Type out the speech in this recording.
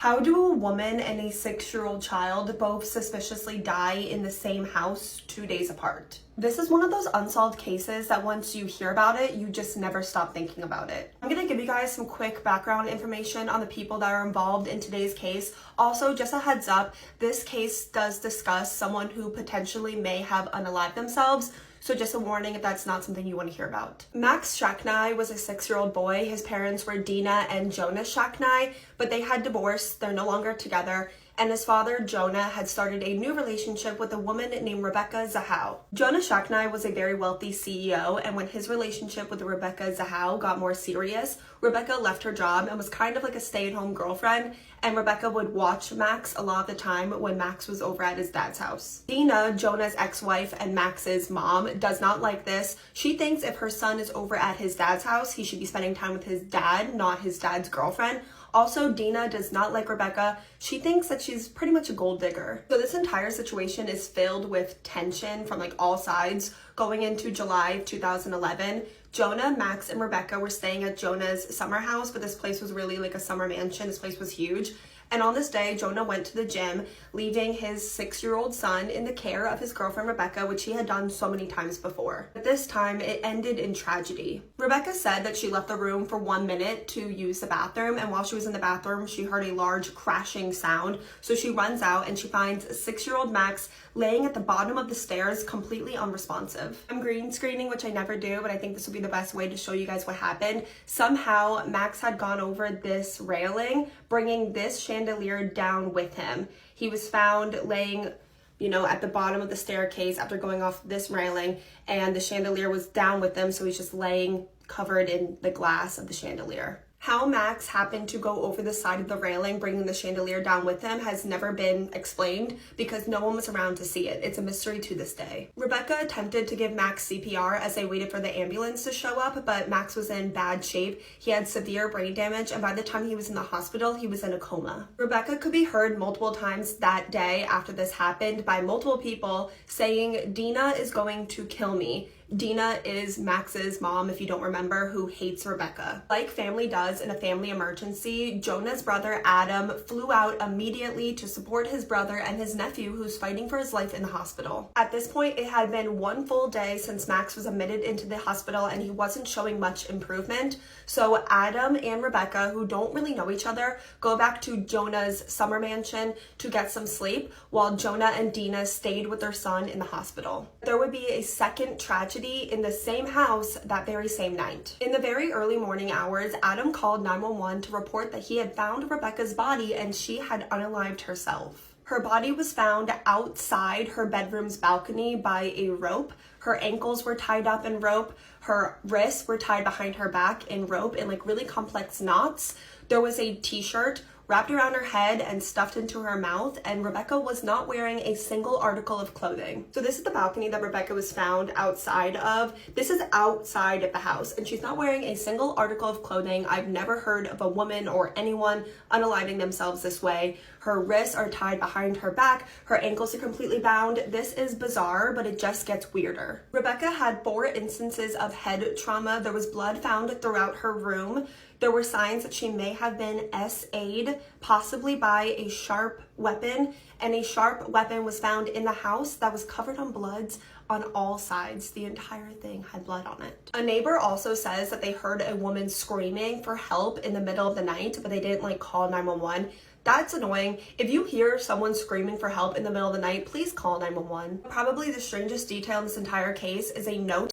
How do a woman and a 6-year-old child both suspiciously die in the same house 2 days apart? This is one of those unsolved cases that once you hear about it, you just never stop thinking about it. I'm gonna give you guys some quick background information on the people that are involved in today's case. Also, just a heads up, this case does discuss someone who potentially may have unalived themselves. So just a warning if that's not something you want to hear about. Max Shacknai was a 6-year-old boy. His parents were Dina and Jonah Shacknai, but they had divorced. They're no longer together. And his father, Jonah, had started a new relationship with a woman named Rebecca Zahau. Jonah Shacknai was a very wealthy CEO, and when his relationship with Rebecca Zahau got more serious, Rebecca left her job and was kind of like a stay-at-home girlfriend, and Rebecca would watch Max a lot of the time when Max was over at his dad's house. Dina, Jonah's ex-wife and Max's mom, does not like this. She thinks if her son is over at his dad's house, he should be spending time with his dad, not his dad's girlfriend. Also, Dina does not like Rebecca. She thinks that she's pretty much a gold digger. So this entire situation is filled with tension from like all sides. Going into July of 2011, Jonah, Max, and Rebecca were staying at Jonah's summer house, but this place was really like a summer mansion. This place was huge. And on this day, Jonah went to the gym, leaving his 6-year-old son in the care of his girlfriend, Rebecca, which he had done so many times before. But this time, it ended in tragedy. Rebecca said that she left the room for 1 minute to use the bathroom, and while she was in the bathroom, she heard a large crashing sound. So she runs out and she finds 6-year-old Max laying at the bottom of the stairs, completely unresponsive. I'm green screening, which I never do, but I think this will be the best way to show you guys what happened. Somehow, Max had gone over this railing, bringing this chandelier down with him. He was found laying, at the bottom of the staircase after going off this railing, and the chandelier was down with him, so he's just laying covered in the glass of the chandelier. How Max happened to go over the side of the railing, bringing the chandelier down with him, has never been explained because no one was around to see it. It's a mystery to this day. Rebecca attempted to give Max CPR as they waited for the ambulance to show up, but Max was in bad shape. He had severe brain damage, and by the time he was in the hospital, he was in a coma. Rebecca could be heard multiple times that day after this happened by multiple people saying, "Dina is going to kill me." Dina is Max's mom, if you don't remember, who hates Rebecca. Like family does in a family emergency, Jonah's brother Adam flew out immediately to support his brother and his nephew who's fighting for his life in the hospital. At this point, it had been 1 full day since Max was admitted into the hospital and he wasn't showing much improvement. So Adam and Rebecca, who don't really know each other, go back to Jonah's summer mansion to get some sleep while Jonah and Dina stayed with their son in the hospital. There would be a second tragedy in the same house that very same night. In the very early morning hours, Adam called 911 to report that he had found Rebecca's body and she had unalived herself. Her body was found outside her bedroom's balcony by a rope. Her ankles were tied up in rope. Her wrists were tied behind her back in rope in like really complex knots. There was a t-shirt wrapped around her head and stuffed into her mouth, and Rebecca was not wearing a single article of clothing. So this is the balcony that Rebecca was found outside of. This is outside of the house, and she's not wearing a single article of clothing. I've never heard of a woman or anyone unaliving themselves this way. Her wrists are tied behind her back. Her ankles are completely bound. This is bizarre, but it just gets weirder. Rebecca had 4 instances of head trauma. There was blood found throughout her room. There were signs that she may have been SA'd, possibly by a sharp weapon, and a sharp weapon was found in the house that was covered in bloods on all sides. The entire thing had blood on it. A neighbor also says that they heard a woman screaming for help in the middle of the night, but they didn't call 911. That's annoying. If you hear someone screaming for help in the middle of the night, please call 911. Probably the strangest detail in this entire case is a note